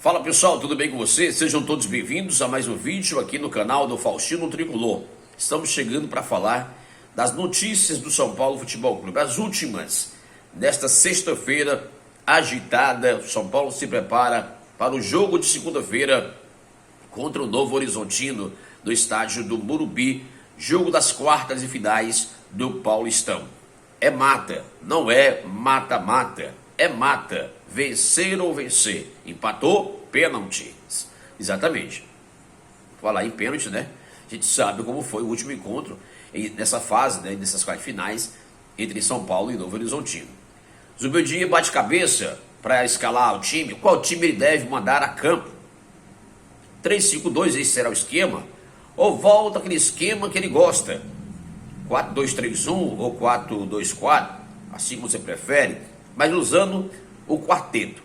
Fala pessoal, tudo bem com vocês? Sejam todos bem-vindos a mais um vídeo aqui no canal do Faustino Tricolor. Estamos chegando para falar das notícias do São Paulo Futebol Clube, as últimas desta sexta-feira agitada. O São Paulo se prepara para o jogo de segunda-feira contra o Novo Horizontino no estádio do Morumbi, jogo das quartas e finais do Paulistão. É mata, não é mata-mata, é mata, vencer ou vencer. Empatou, pênaltis. Exatamente. Falar em pênalti, né? A gente sabe como foi o último encontro nessa fase, né, nessas quartas finais entre São Paulo e Novo Horizontino. Zubeldia bate cabeça para escalar o time. Qual time ele deve mandar a campo? 3-5-2, esse será o esquema? Ou volta aquele esquema que ele gosta? 4-2-3-1 ou 4-2-4, assim como você prefere, mas usando o quarteto.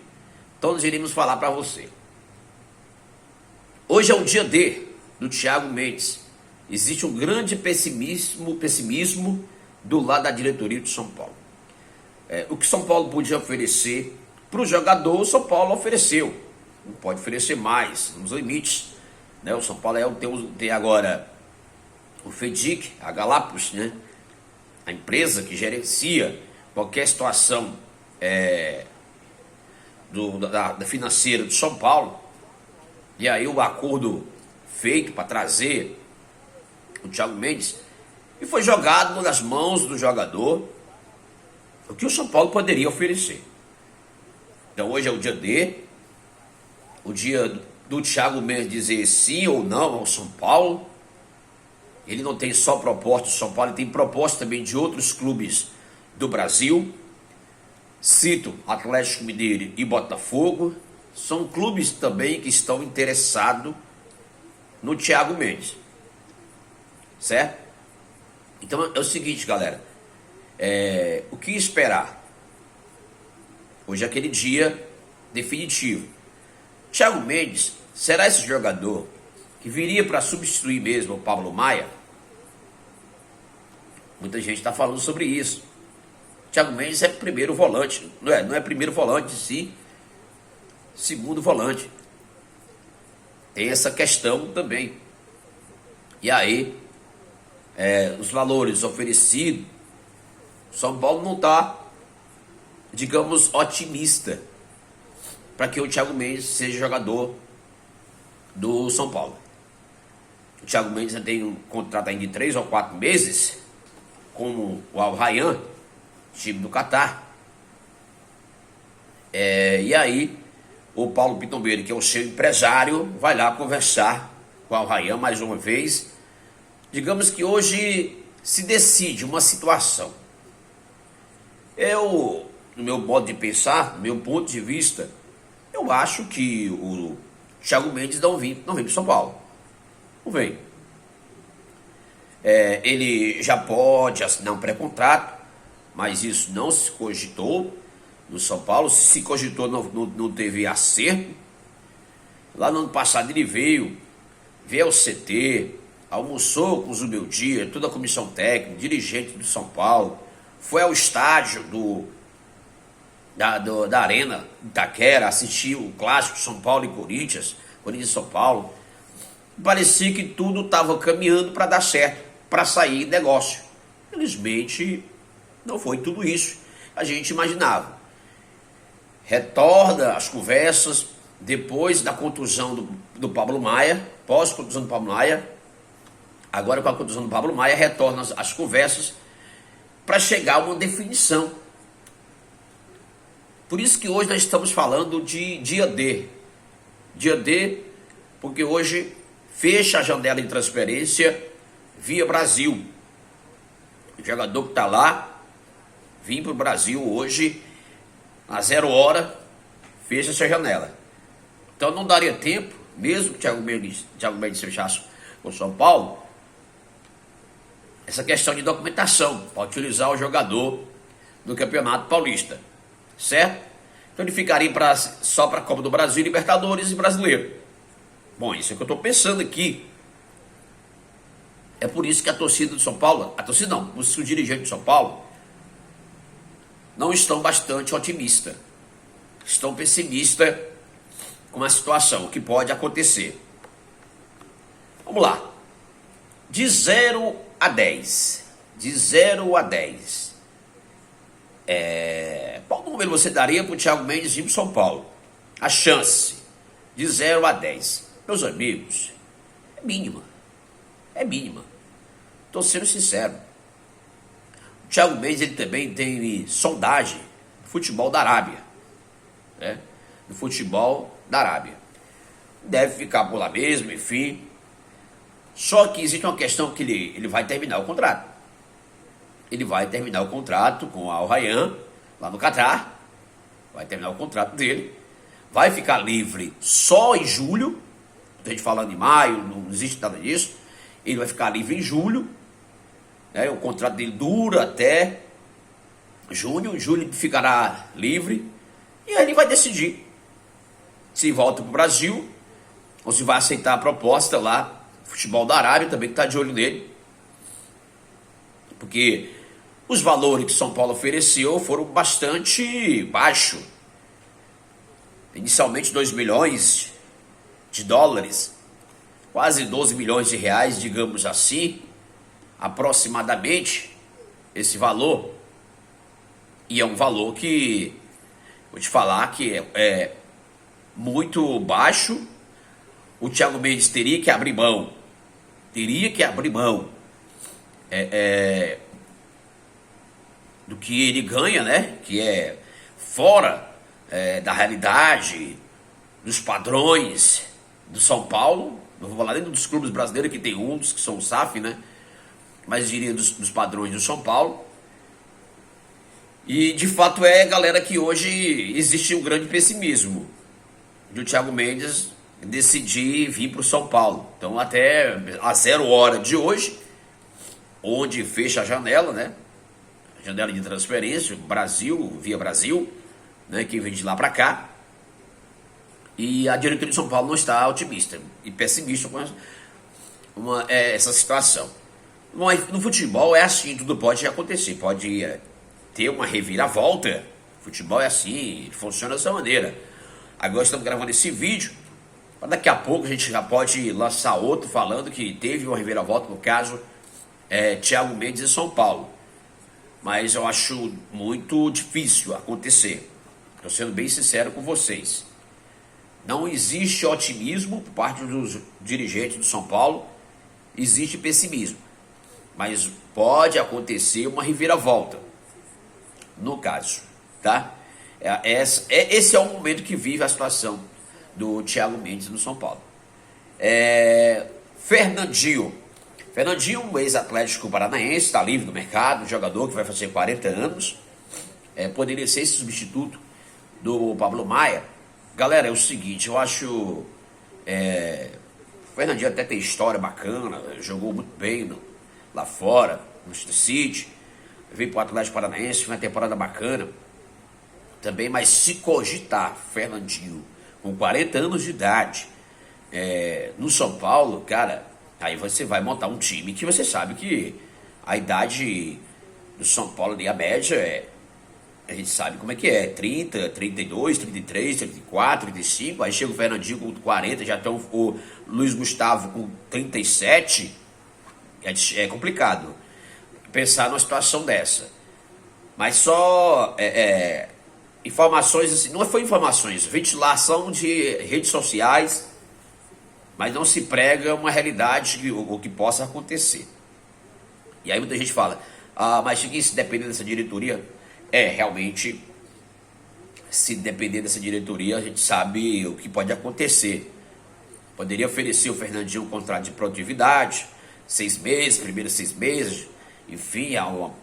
Então nós iremos falar para você. Hoje é o dia D do Thiago Mendes. Existe um grande pessimismo do lado da diretoria de São Paulo. O que São Paulo podia oferecer para o jogador, o São Paulo ofereceu. Não pode oferecer mais, nos limites. Né? O São Paulo tem agora o FEDIC, a Galápagos, né? A empresa que gerencia qualquer situação da financeira de São Paulo. E aí o acordo feito para trazer o Thiago Mendes e foi jogado nas mãos do jogador o que o São Paulo poderia oferecer. Então hoje é o dia D, o dia do Thiago Mendes dizer sim ou não ao São Paulo. Ele não tem só proposta do São Paulo, ele tem proposta também de outros clubes do Brasil. Cito Atlético Mineiro e Botafogo. São clubes também que estão interessados no Thiago Mendes. Certo? Então é o seguinte, galera. O que esperar? Hoje é aquele dia definitivo. Thiago Mendes será esse jogador que viria para substituir mesmo o Pablo Maia? Muita gente está falando sobre isso. Thiago Mendes é primeiro volante, não é primeiro volante, sim, segundo volante. Tem essa questão também. E aí, os valores oferecidos, São Paulo não está, digamos, otimista para que o Thiago Mendes seja jogador do São Paulo. O Thiago Mendes tem um contrato ainda de 3 ou 4 meses com o Al Rayyan, time do Catar. E aí o Paulo Pitombeiro, que é o seu empresário, vai lá conversar com o Al Rayyan mais uma vez. Digamos que hoje se decide uma situação. No meu modo de pensar, no meu ponto de vista, eu acho que o Thiago Mendes não vem para São Paulo. Não vem. Ele já pode assinar um pré-contrato, mas isso não se cogitou no São Paulo. Se cogitou, não teve acerto. Lá no ano passado ele veio ao CT, almoçou com o Zubeldia, toda a comissão técnica, dirigente do São Paulo, foi ao estádio da Arena Itaquera, assistiu o clássico São Paulo e Corinthians e São Paulo. Parecia que tudo estava caminhando para dar certo, para sair negócio. Infelizmente, não foi tudo isso que a gente imaginava. Retorna as conversas depois da contusão do Pablo Maia, pós-contusão do Pablo Maia. Agora, com a contusão do Pablo Maia, retorna as conversas para chegar a uma definição. Por isso que hoje nós estamos falando de dia D. Dia D, porque hoje fecha a janela de transferência via Brasil. O jogador que está lá, vim para o Brasil hoje, a 0 hora, fecha essa janela. Então não daria tempo, mesmo que o Thiago Mendes fechasse com o São Paulo, essa questão de documentação, para utilizar o jogador no Campeonato Paulista. Certo? Então ele ficaria só para a Copa do Brasil, Libertadores e Brasileiro. Bom, isso é o que eu estou pensando aqui. É por isso que a torcida de São Paulo, os dirigentes de São Paulo não estão bastante otimistas. Estão pessimistas com uma situação que pode acontecer. Vamos lá. De 0 a 10. De 0 a 10. Qual número você daria para o Thiago Mendes ir para São Paulo? A chance de 0 a 10. Meus amigos, é mínima. É mínima. Estou sendo sincero. O Thiago Mendes ele também tem sondagem do futebol da Arábia. Né? Do futebol da Arábia. Deve ficar por lá mesmo, enfim. Só que existe uma questão que ele vai terminar o contrato. Ele vai terminar o contrato com a Al Rayyan, lá no Catar. Vai terminar o contrato dele. Vai ficar livre só em julho. A gente falando em maio, não existe nada disso. Ele vai ficar livre em julho. Né? O contrato dele dura até junho. Em julho ele ficará livre. E aí ele vai decidir se volta para o Brasil ou se vai aceitar a proposta lá. Futebol da Arábia também que está de olho nele. Porque os valores que São Paulo ofereceu foram bastante baixos. Inicialmente 2 milhões de dólares, quase 12 milhões de reais, digamos assim, aproximadamente, esse valor. E é um valor que, vou te falar, que é muito baixo. O Thiago Mendes teria que abrir mão. Do que ele ganha, né? Que é fora da realidade, dos padrões do São Paulo. Não vou falar nem dos clubes brasileiros, que tem uns que são o SAF, né? Mas diria dos padrões do São Paulo. E de fato galera, que hoje existe um grande pessimismo do Thiago Mendes decidir vir para o São Paulo. Então até a 0 hora de hoje, onde fecha a janela, né? Janela de transferência, Brasil, via Brasil, né? Que vem de lá para cá. E a diretoria de São Paulo não está otimista e pessimista com essa situação. No futebol é assim, tudo pode acontecer, pode ter uma reviravolta. O futebol é assim, funciona dessa maneira. Agora estamos gravando esse vídeo. Daqui a pouco a gente já pode lançar outro falando que teve uma reviravolta, no caso, Thiago Mendes e São Paulo. Mas eu acho muito difícil acontecer. Estou sendo bem sincero com vocês. Não existe otimismo por parte dos dirigentes do São Paulo. Existe pessimismo. Mas pode acontecer uma reviravolta. No caso, tá? Esse é o momento que vive a situação do Thiago Mendes no São Paulo. Fernandinho, um ex-atlético paranaense, está livre no mercado, um jogador que vai fazer 40 anos, poderia ser esse substituto do Pablo Maia. Galera, é o seguinte, eu acho, o Fernandinho até tem história bacana, jogou muito bem lá fora, no Manchester City, veio para o Atlético Paranaense, foi uma temporada bacana também, mas se cogitar Fernandinho com 40 anos de idade, no São Paulo, cara, aí você vai montar um time que você sabe que a idade do São Paulo, a média, a gente sabe como é que é, 30, 32, 33, 34, 35, aí chega o Fernandinho com 40, já tem o Luiz Gustavo com 37, é complicado pensar numa situação dessa. Mas só informações assim, não foi informações, ventilação de redes sociais, mas não se prega uma realidade o que possa acontecer. E aí muita gente fala, mas se depender dessa diretoria, realmente, se depender dessa diretoria, a gente sabe o que pode acontecer. Poderia oferecer o Fernandinho um contrato de produtividade, 6 meses, primeiros 6 meses, enfim, uma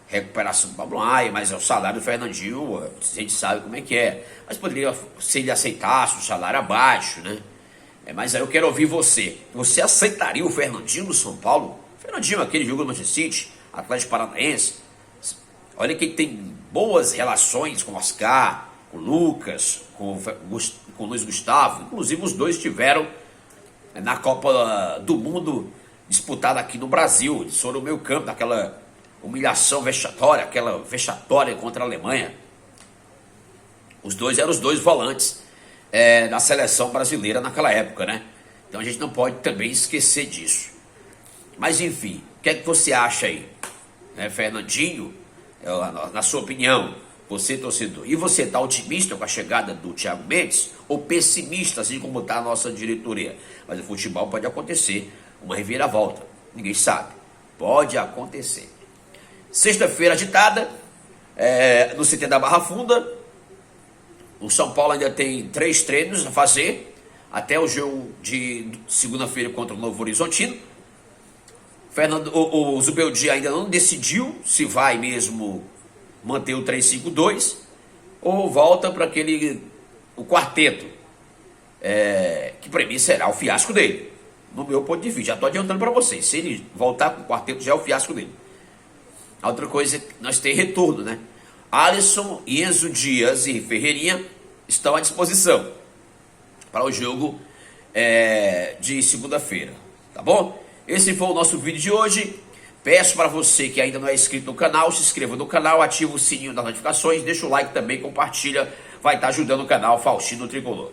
recuperação do Pablo Maia, mas o salário do Fernandinho, a gente sabe como é que é. Mas poderia, se ele aceitasse, o salário abaixo, né? Mas aí eu quero ouvir você. Você aceitaria o Fernandinho do São Paulo? Fernandinho, aquele jogo do Manchester City, Atlético Paranaense. Olha que tem boas relações com o Oscar, com o Lucas, com o Luiz Gustavo. Inclusive os dois estiveram na Copa do Mundo disputada aqui no Brasil. Eles foram no meio campo, daquela humilhação vexatória, aquela vexatória contra a Alemanha. Os dois eram os dois volantes na seleção brasileira naquela época, né? Então a gente não pode também esquecer disso. Mas enfim, o que é que você acha aí? Fernandinho, na sua opinião, você torcedor, e você está otimista com a chegada do Thiago Mendes ou pessimista, assim como está a nossa diretoria? Mas o futebol pode acontecer, uma reviravolta, ninguém sabe, pode acontecer. Sexta-feira agitada, no CT da Barra Funda, o São Paulo ainda tem 3 treinos a fazer, até o jogo de segunda-feira contra o Novo Horizontino. O Zubeldia ainda não decidiu se vai mesmo manter o 3-5-2 ou volta para o quarteto, que para mim será o fiasco dele, no meu ponto de vista. Já estou adiantando para vocês, se ele voltar com o quarteto já é o fiasco dele. A outra coisa é que nós temos retorno, né? Alisson, Enzo Dias e Ferreirinha estão à disposição para o jogo de segunda-feira, tá bom? Esse foi o nosso vídeo de hoje. Peço para você que ainda não é inscrito no canal, se inscreva no canal, ativa o sininho das notificações, deixa o like também, compartilha, vai estar ajudando o canal Faustino Tricolor.